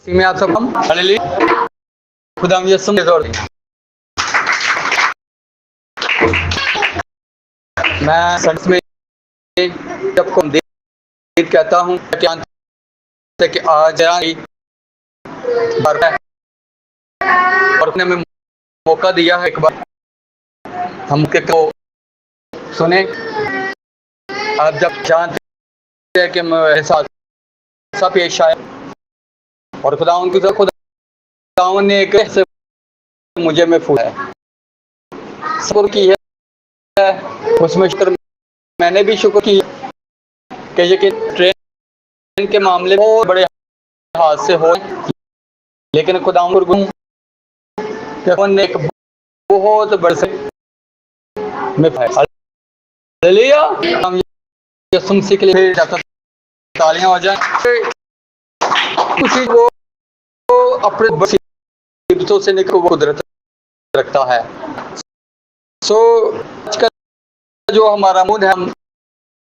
में आप सब खुदा मैं संस में जब को कहता हूँ कि आज और उसने हमें मौका दिया है एक बार हम को सुने। आप जब जानते हैं कि मेरे साथ सब पेश आया और खुदा ने एक मुझे महफूज है शुक्र की है, उसमें शुक्र मैंने भी शुक्र किया कि ये कि ट्रेन के मामले में बहुत बड़े हादसे हो, लेकिन खुदा ने एक बहुत बड़े से यीशु के लिए तालियां हो जाए। वो अपने मुसीबतों से निकल वो कुदरत रखता है। सो आज का जो हमारा मूड है, हम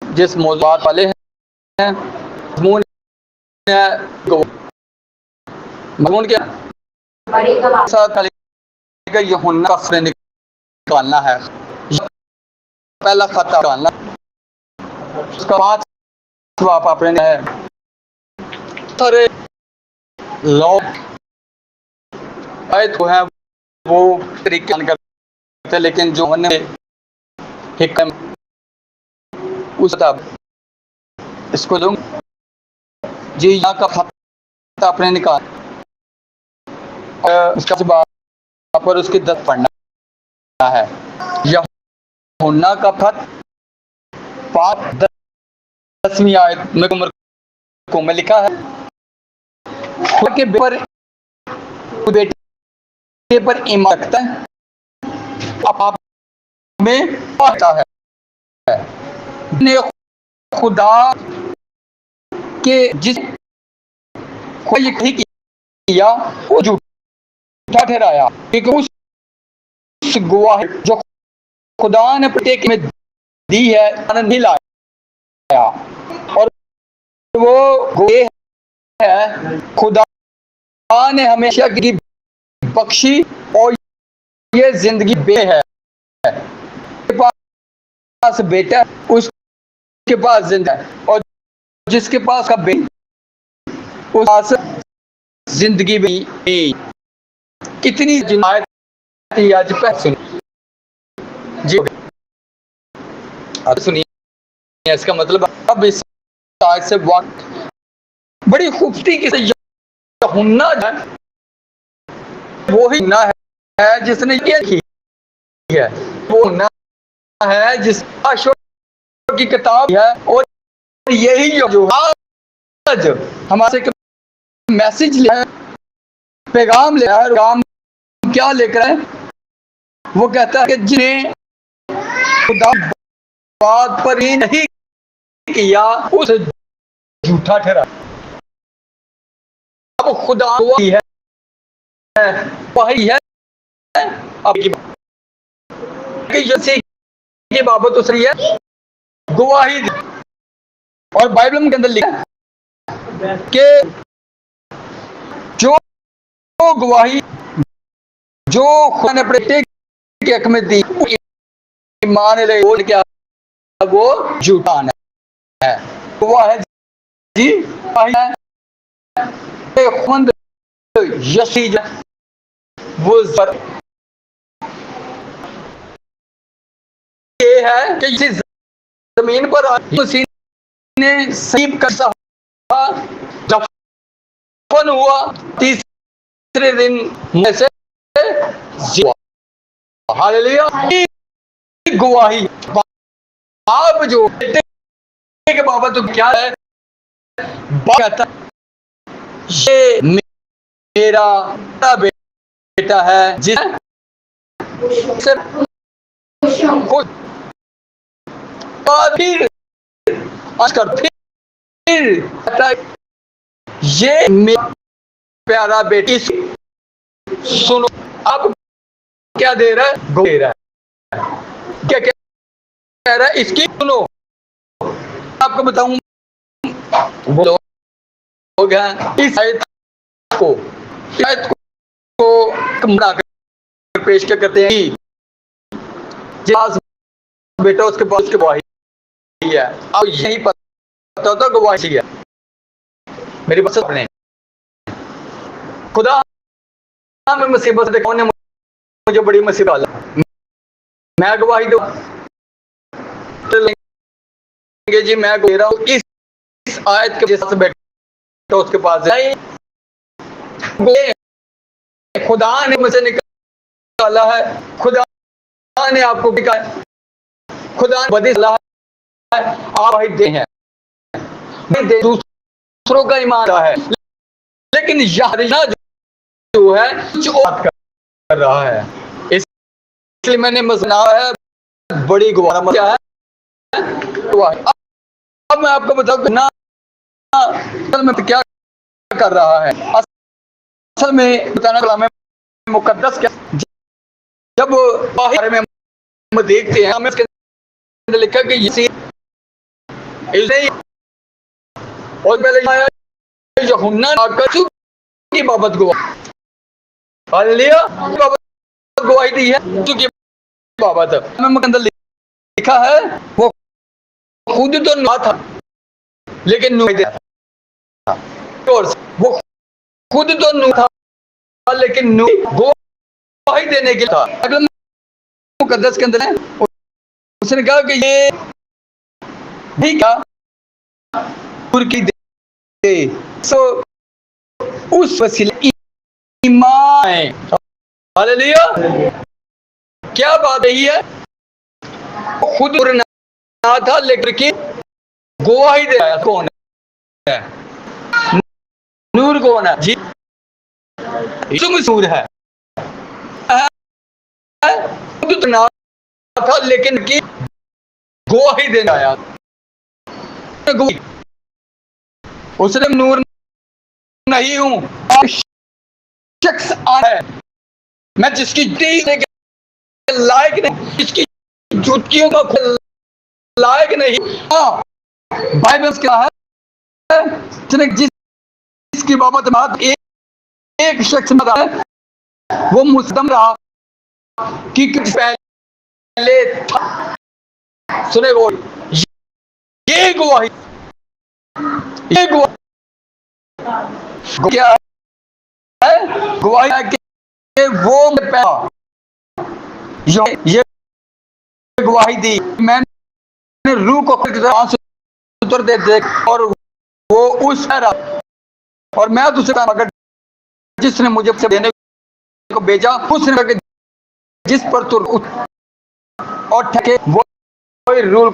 जिस मौजूद वाले हैं मजमून के साथ यूहन्ना का फर्ज निकालना है, पहला खाता निकालना, उसका 5 आप अपने है सारे लोग आए तो है वो तरीके करते, लेकिन जो हमने एक उस इसको दूं जी यहाँ का खाता अपने निकाल उसका पर उसकी 10 पढ़ना है। यूहन्ना का खत 5-10वीं आयत में लिखा है के बेटे पर ईमान रखता है आप में आता है ने खुदा के जिस कोई ठीक किया वो झूठा ठहराया, क्योंकि उस गवाही जो खुदा ने प्रत्येक में दी है आनंद नहीं लाया, और वो है खुदा ने हमेशा की बख्शी और ये जिंदगी बे है के पास बेटा उसके पास जिंदा है, और जिसके पास का बेटा उस पास जिंदगी भी। कितनी जिनायत थी आज पे सुनिए जी, अब सुनिए इसका मतलब अब इस आज से वक्त बड़ी खूबसूरती के यूहन्ना वो ही ना है जिसने ये की है, वो ना है जिस की किताब है, और यही जो आज हमारे मैसेज ले पैगाम ले रहा है, पैगाम क्या लेकर है, वो कहता है कि जिन्हें खुदा बात पर ही नहीं किया उसे झूठा ठहरा। अब खुदा वही है अब की बाबत उस रही है गवाही, और बाइबल के अंदर लिखा है कि जो गवाही जो खुदा ने प्रत्येक के हक में दी ईमान ले क्या वो झूठा है, वो है जी खुद यसी वो ये है कि इस जमीन पर उसी ने सही कर दफन हुआ, तीसरे दिन में से हालेलुया। गवाही आप जो के बाबत तो क्या है कहता ये मेरा बेटा है जिसे फिर ये मेरा प्यारा बेटी सुनो, अब क्या दे रहा है, दे रहा है क्या कह रहा है इसकी सुनो। आपको बताऊं वो लोग हैं इस आयत को आयत को बनाकर पेश क्या करते हैं कि बेटा उसके पास की गवाही है। अब यही पता होता गवाही है मेरी बात सुने। खुदा में मुसीबत देखो ने मुझे बड़ी मुसीबत डाला, मैं गवाही दूं जी, मैं दे रहा हूं इस आयत के वजह से बेटा उसके पास है। खुदा ने मुझसे निकाला है, खुदा ने आपको निकाला है, खुदा ने बदी सलाह है, आप दे हैं दूसरों का ईमान है, लेकिन यह जो है कुछ और कर रहा है। इसलिए मैंने मसला है बड़ी गवारा क्या है। अब मैं आपको बताऊं ना असल में क्या कर रहा है। असल में बताना कलाम मुकद्दस क्या, जब बाहर में हम देखते हैं हमें इसके अंदर लिखा कि इसने और पहले यूहन्ना की बाबत गवाही दी है की बाबत में अंदर लिखा है वो खुद तो ना था लेकिन नूह था, वो खुद तो नूह था लेकिन नूह गवाही देने के लिए था। अगर मुकद्दस के अंदर है उसने कहा कि ये नहीं क्या तुर्की दे सो उस वसीले ईमान हालेलुया। क्या बात यही है, खुद ना था लेकिन की गवाही दे आया। कौन है? नूर कौन है जी? यीशु मसीह है। खुद तो ना था लेकिन की गवाही देने आया। उसने नूर नहीं हूं शख्स है मैं जिसकी लायक नहीं, जिसकी जुतियों का लायक नहीं। हाँ बाइबल क्या है जिसकी बाबत बात एक शख्स में रहा है वो मुस्लिम रहा कि कुछ पहले था। सुने वो ये गवाही क्या है? गवाही है कि वो ये गवाही दी मैंने रूह को उतर दे देख और वो उस और मैं तुझसे अगर जिसने मुझे देने को भेजा उसने जिस पर तू और ठके वो रूल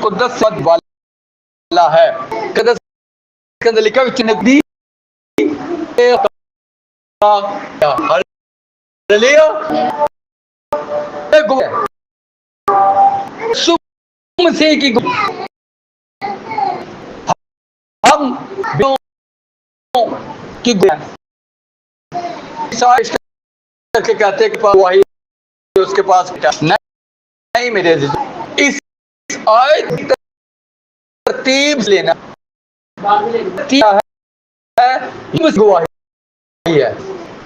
को 10 पद वाला है। कदस के अंदर लिखा दी मसीह की हम की करके कहते हैं कि उसके पास नहीं मेरे इस आयत की तरतीब लेना है गवाही है।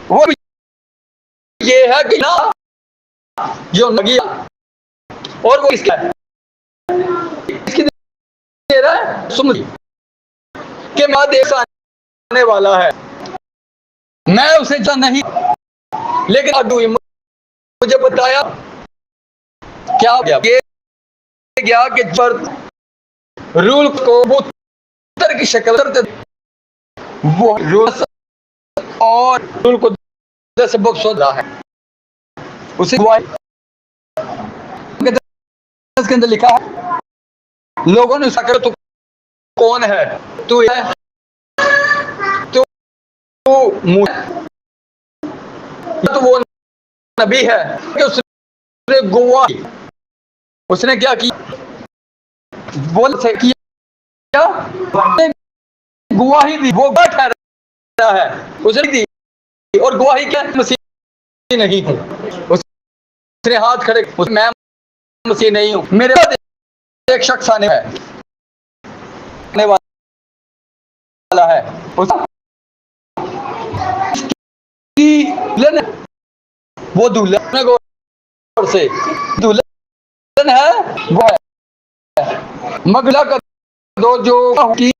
वो ये है कि ना जो लगी और वो इसका है इसकी दे रहा है सुन के मैं देश आने वाला है, मैं उसे जान नहीं लेकिन अदुई मुझे बताया क्या गया कि रूल को पुत्र की शक्ल वो रूल और रूल को से बख्श रहा है। उसे के अंदर लिखा है लोगों ने उसका तू कौन है, तू है तो वो नबी है कि उसने गवाही उसने क्या किया बोल से किया गवाही दी वो ठहरा है उसने दी और गवाही क्या मसीह नहीं हूं। उसने हाथ खड़े मैं मसीह नहीं हूं मेरे एक शख्स आने वाला है दुल्हन है, वो दुल्हन है गौर से, दुल्हन है वो है मगला का दो जो की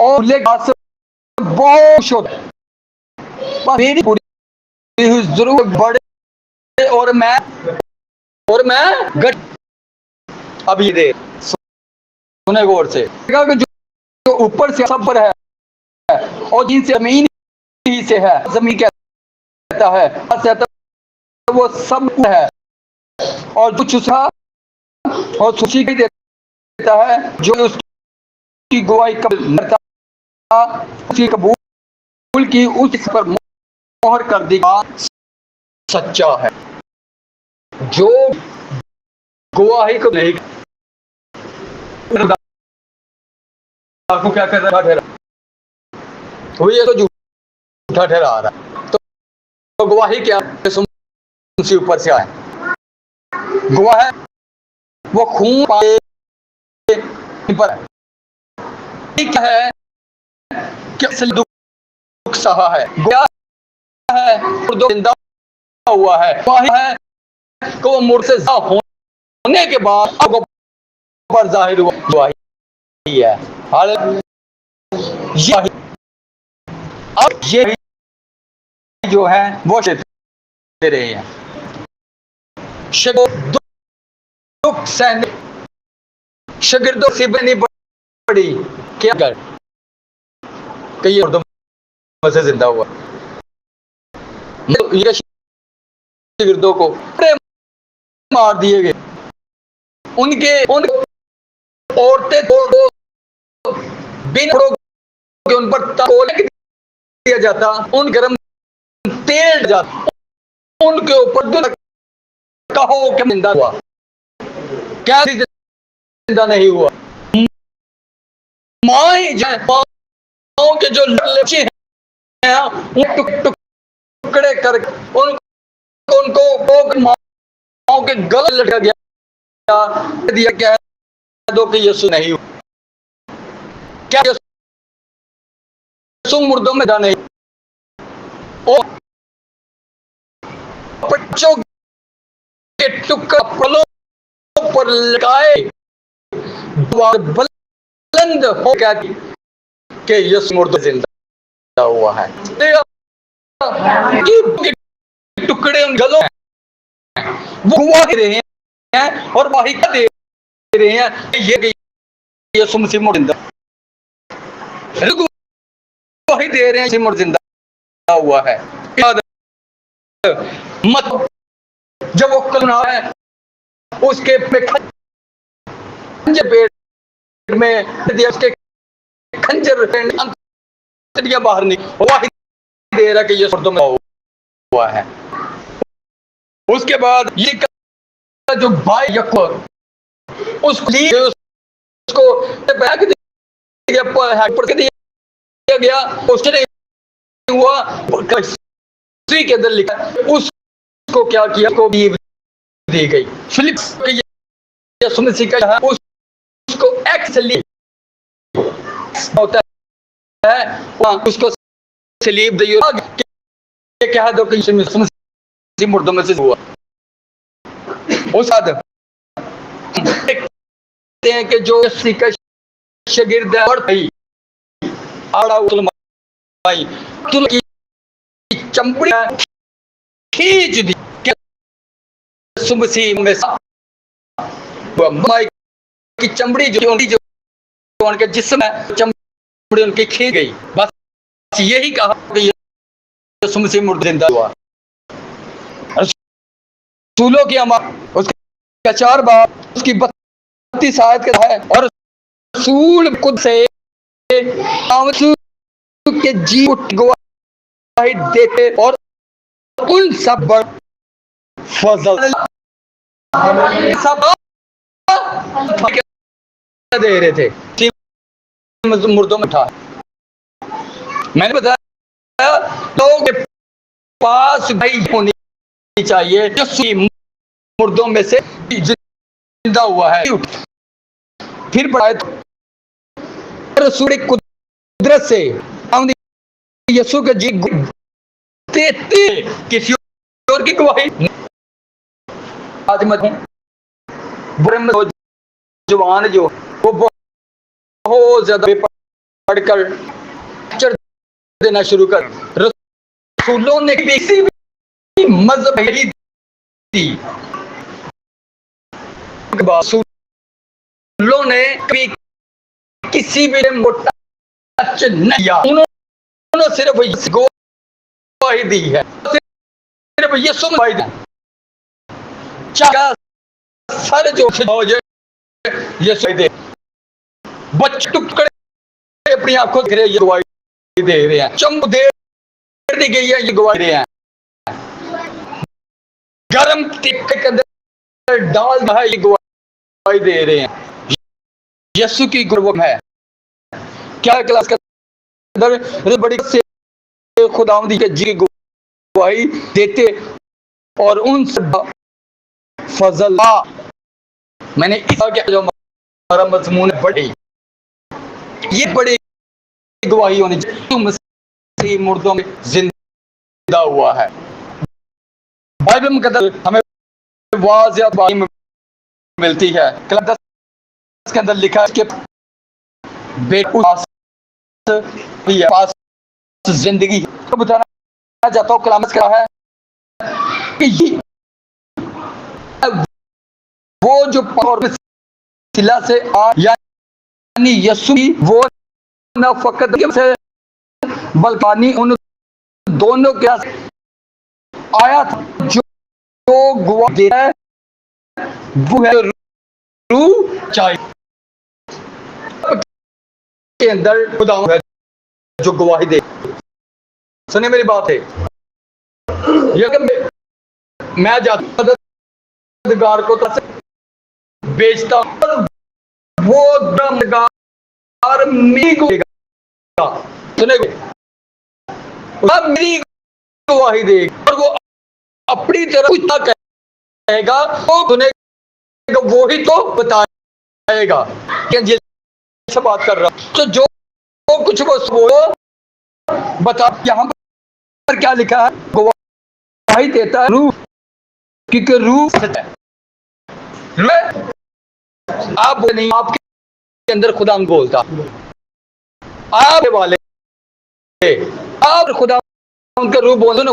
और बहुत छोटा मेरी पूरी जरूर बड़े और मैं गट अब ये दे सुने गौर से जो ऊपर से सब पर है और जिनसे जमीन ही से है, जमीन कहता है वो सब है और जो चुसा और सुशी ही देता है जो उसकी गवाही करता उसकी कबूल की उस पर मोहर कर दी सच्चा है, जो गवाही को नहीं को क्या कर रहा है तो ये तो झूठा ठहरा रहा है, तो गवाही क्या से ऊपर से आए गवाह है वो खून पर क्या है कि दुख सहा है, गवाह है और दो जिंदा हुआ है, गवाही है कि वो मुर्द से होने के बाद पर जाहिर हुआ गवाही है। अब ये जो है वो दे रहे हैं दुख सहने शागिर्दों से नहीं पड़ी क्या कर कई से जिंदा हुआ ये शागिर्दों को मार दिए गए, उनके औरतें बिना उन पर दिया जाता, उन गर्म तेल जाता, उनके ऊपर कहो कि जिंदा हुआ क्या जिंदा नहीं हुआ, माँ के जो लक्ष्य हैं उन टुकड़े कर उनको माँ के गले लटका गया दिया क्या दो कि यीशु नहीं हुआ, क्या यीशु मुर्दों में जा नहीं और बच्चों के टुकड़ा पलों पर लगाए बुलंद हो गया कि यीशु मुर्दों जिंदा हुआ है, टुकड़े उन गलों वो गवाही रहे हैं और वाही दे रहे हैं ये यीशु मसीह मुर्दा जिंदा गवाही दे रहे हैं यीशु मुर्दा जिंदा हुआ है। मत जब वो कलना है उसके खंजर पेट में दिया, उसके खंजर अंतड़ियां बाहर निकल वाही दे रहा कि ये मुर्दों में हुआ है। उसके बाद ये जो भाई यकूब उसको बैग दिया गया, उसने हुआ के अंदर लिखा उसको क्या किया को भी दी गई फिलिप यीशु मसीह का उसको एक्चुअली होता है उसको सलीब दियो के कह दो कि यीशु मसीह मुर्दों में से हुआ। उस बाद देखते हैं कि जो यीशु का शागिर्द है और भाई आड़ा भाई तुल की चमड़ी खींच दी यीशु मसीह में माई की चमड़ी जो उनके जिस्म है चमड़ी उनकी खींच गई, बस यही कहा कि यीशु मसीह मुर्दा जिंदा हुआ। रसूलों की अमानत उसका 4 बाब उसकी 32 आयत का है और रसूल खुद से के जी उठ गवाही देते और उन सब पर फजल सब दे रहे थे मुर्दों में था। मैंने बताया लोगों के पास भाई होनी चाहिए जो मुर्दों में से जिंदा हुआ है। फिर बढ़ाए तो रसूल कुदरत से यीशु के जी देते किसी और की गवाही आज मत ब्रह्म जवान जो वो बहुत ज्यादा पढ़कर लेक्चर देना शुरू कर रसूलों ने किसी भी मजहब ही दी रसूलों ने किसी भी मोटा टच नहीं किया उन्होंने सिर्फ गवाही दी है सिर्फ यीशु ने गवाही दी सर जो यीशु दे बच्चे टुकड़े अपनी आंखों से ये गवाही दे रहे हैं चंबू दे दी गई है ये गवाही दे रहे हैं गरम टिक्के के अंदर डाल रहा है ये गवाही दे रहे हैं यीशु की गुरबत है क्या क्लास के अंदर बड़ी से खुदावंदी के जी की गवाही देते और उनसे फजल मैंने इसका क्या जो हमारा मजमून बड़ी ये बड़ी गवाही होनी चाहिए मसीह मुर्दों में जिंदा हुआ है बाइबल मुकद्दस हमें वाज़िह बात मिलती है कलम 10 के अंदर लिखा है कि बेटे पास जिंदगी तो बताना चाहता हूँ कलाम क्या है कि वो जो पावर सिला से यानी यीशु वो न फकत से बल्कि उन दोनों के आया था जो गवाह देता है वो है रूह चाहिए के अंदर खुदा है जो गवाही दे सुनिए मेरी बात है मैं मददगार को तो बेचता वो मददगार सुनेगा मेरी गवाही देगा और वो अपनी तरफ कुछ ना कहेगा वो सुनेगा वो ही तो बताएगा से बात कर रहा तो जो कुछ वो बता यहाँ पर क्या लिखा है गवाही देता है रूह क्योंकि रूह सच है आप नहीं आपके अंदर खुदा बोलता आप वाले आप खुदा उनके रूह बोलते ना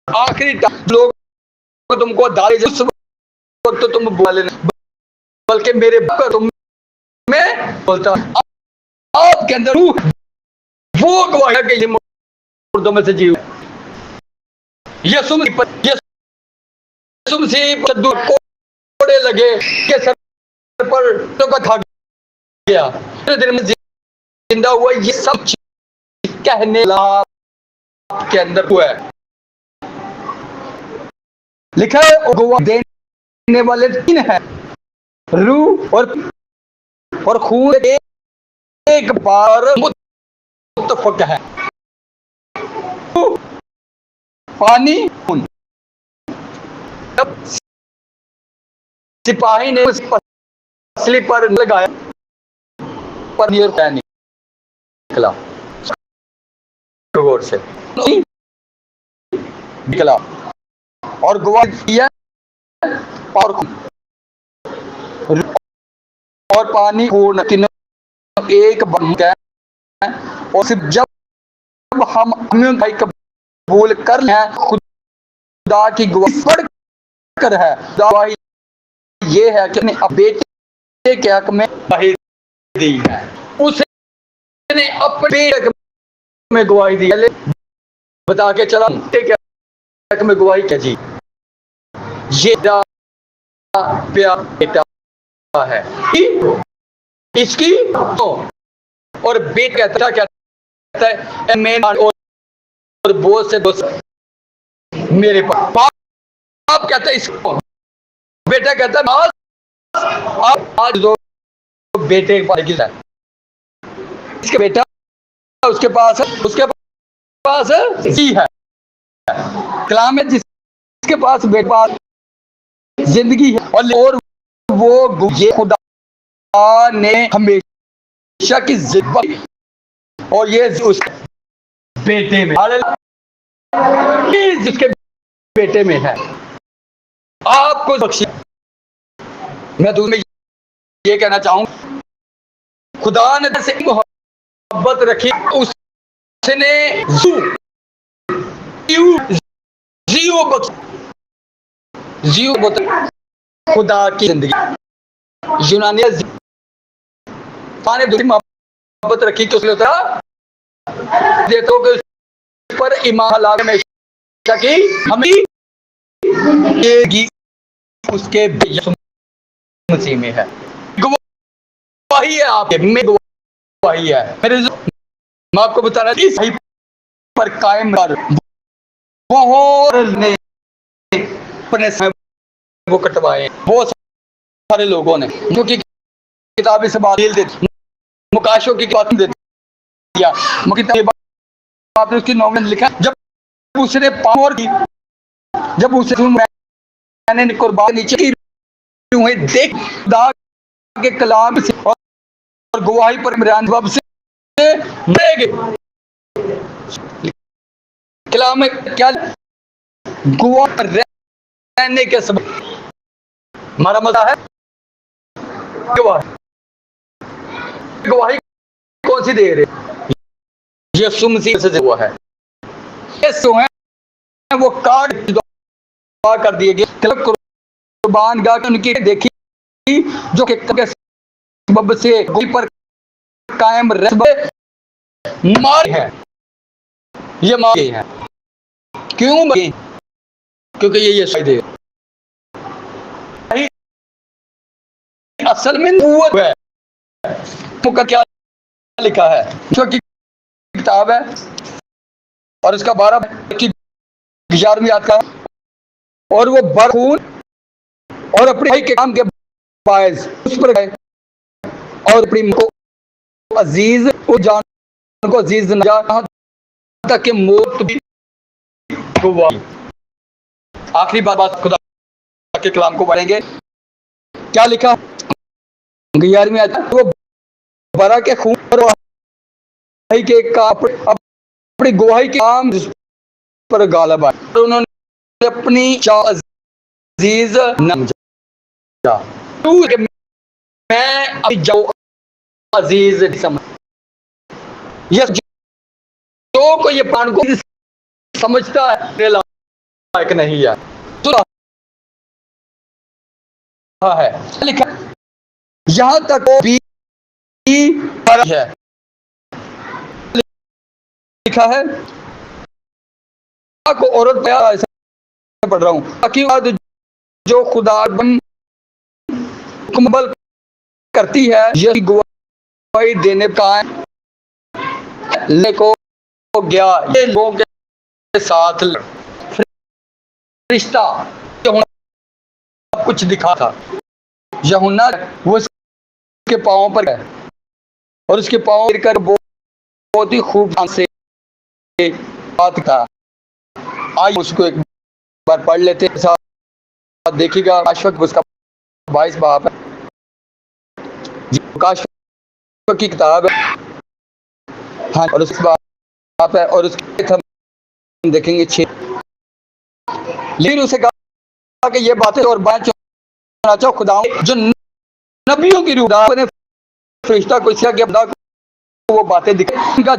आखिरी लोग तुमको दाले जिस वक्त तो तुम बोले बल्कि मेरे तुम मैं बोलता आपके अंदर रूह वो गवाही के मुर्दों में से जीव यीशु मसीह कोड़े लगे के सर पर तो का था गया दिन में जिंदा हुआ ये सब कहने के अंदर हुआ है लिखा है गवाही देने वाले तीन है रूह और खून एक बार मुत्तफक है पानी खून सिपाही ने उस पसली पर लगाया पर निकला गौर से निकला और गवाही दिया और पानी पूर्ण तीनों एक बन गए और सिर्फ जब हम भाई कबूल कर लें खुदा की गवाही बढ़कर है गवाही ये है कि अपने बेटे के हक में गवाही दी है उसने अपने हक में गवाही दी है बता के चला बेटे के हक में गवाही क्या जी ये प्यार बेटा है इसकी तो और बेट कहता है मैं और बोझ से दोस्त मेरे पास बाप कहता है इसको बेटा कहता है आज दो बेटे के पास इसके बेटा उसके पास जी है कलाम है जिसके पास बेटे पास जिंदगी है और वो ये खुदा ने हमेशा की जिंदगी और ये बेटे में, जिसके बेटे में है, आपको बख्शी। मैं तुम्हें ये कहना चाहूंगा, खुदा ने से मोहब्बत रखी, उसने जीव खुदा की जिंदगी यूनानिया ने मोहब्बत रखी तो उसने देते कि उस पर ईमान लाने में कि हमें उसके मसीह में है। गवाही है आपके में, गवाही है मेरे। मैं आपको बता रहा सही पर कायम कर वो ने अपने वो कटवाए बहुत सारे लोगों ने, जो कि किताबें से बात देती, मुकाशों की बात देती दिया, आपने उसकी नॉवेल लिखा। जब उसने पावर की, जब उसे मैंने कुर्बान नीचे की हुए देख खुदा के कलाम से और गवाही पर इमरान जवाब से कलाम में क्या गवाह रहने के सबब हमारा मजा है। गवाही कौन सी दे रहे? यीशु मसीह से हुआ है। यीशु है वो काट कर दिए गए कुर्बान गाह उनकी देखी, जो कि सबब से पर कायम मार है। ये मार है क्यों? क्योंकि ये दे असल में नबूवत है। तो क्या लिखा है? जो कि किताब है और इसका 12 की 11वीं आयत का, और वो बरखून और अपने भाई के काम के बायस उस पर गए और अपनी को अजीज वो जान को अजीज न जान तक कि मौत भी गवाही। आखिरी बात खुदा के कलाम को पढ़ेंगे। क्या लिखा 11वीं आयत? वो बरा के खून और भाई के अपनी गवाही के काम पर गालिब आए, तो उन्होंने अपनी अजीज न जा, मैं अभी जाऊं अजीज समझ, ये जो को ये पान को समझता है लायक नहीं है। है लिखा यहां तक भी है, लिखा है को औरत पढ़ रहा हूं, ताकि जो खुदा मुकम्मल करती है ये गवाही देने का को गया, ये लोगों के साथ रिश्ता कुछ दिखा था। यूहन्ना वो उसके पांव पर है और उसके पांव गिरकर बहुत ही खूब से बात था। आइए उसको एक बार पढ़ लेते हैं, साथ देखिएगा। काशफ उसका 22 बाब है, काशफ की किताब है। हाँ, और उसके बाप है और उसके हम देखेंगे 6। लेकिन उसे कहा कि ये बातें और बात चाहो खुदा जो नबियों की रूह ने फरिश्ता को इसका कि वो बातें दिखे, इनका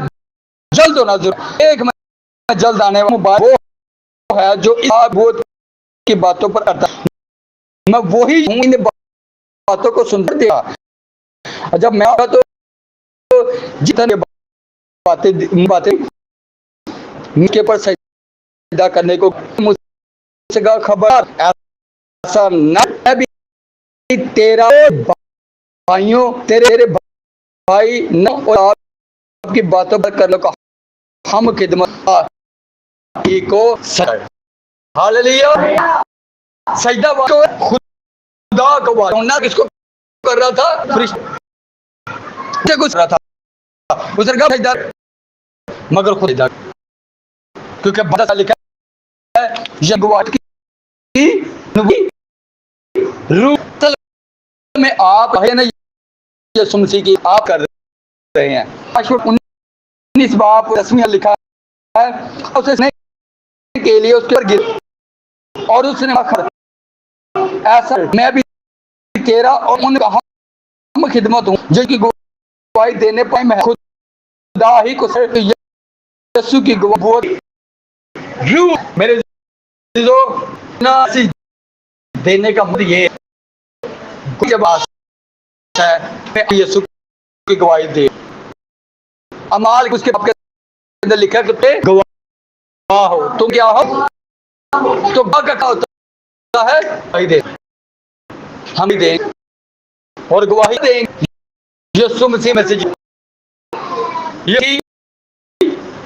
जल्द होना जरूर। एक मैं जल्द आने वाला वो है जो इस बोध की बातों पर करता है। मैं वही हूं, इन बातों को सुनकर दिया। जब मैं तो जितने बातें उनके पर सजदा करने को मुझसे खबर, ऐसा न भी तेरा भाइयों तेरे भाई न और आपकी बातों पर कर लो, हम खिदमत को हालेलुया सजदा खुदा को वाला किसको कर रहा था? फरिश्ते को कर रहा था। उसने कहा सजदा मगर खुद सजदा, क्योंकि बता लिखा है ये गवाही की रूह में आप है ना, यीशु मसीह की आप कर रहे हैं। 19 बाब 10 लिखा है, उसे के लिए उसके ऊपर गिर और उसने ऐसा मैं भी तेरा और उनका हम खिदमत हूँ जिसकी गवाही देने पर मैं खुदा ही को यीशु की गवाही मेरे ना देने का मतलब ये जब है मैं यीशु की गवाही दे अमाल उसके अंदर लिखा है गवाह हो तुम क्या हो तो क्या होता है गवाही दे हम ही दें और गवाही देंगे यीशु मसीह में से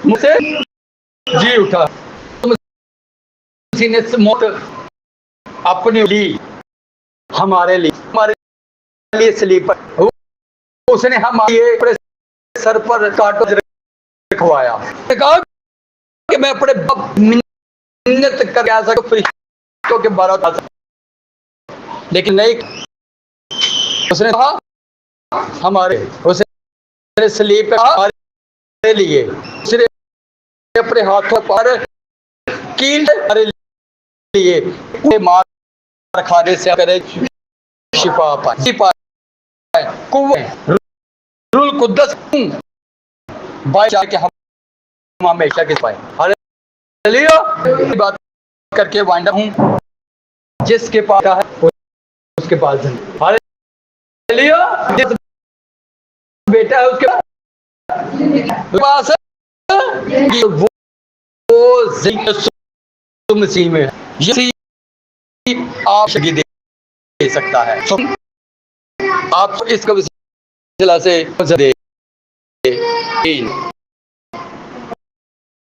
मुझसे जी उठा मसीह ने मौत अपनी ली हमारे लिए सलीब पर उसने हमारे सर पर कांटों रखवाया कहा कि मैं अपने मिन्नत कर आ सकूं फरिश्तों के बारे में लेकिन नहीं उसने कहा हमारे उसने सलीब पे हमारे लिए उसने अपने हाथों पर कील हमारे लिए मार खाने से करे शिफा पाए रूल कुद्दस के हम हमेशा के पाए हालेलुया बात करके वाइंड अप हूं जिसके पास है उसके पास हालेलुया बेटा है उसके पास वो मसीह में आप दे सकता है आप इसको से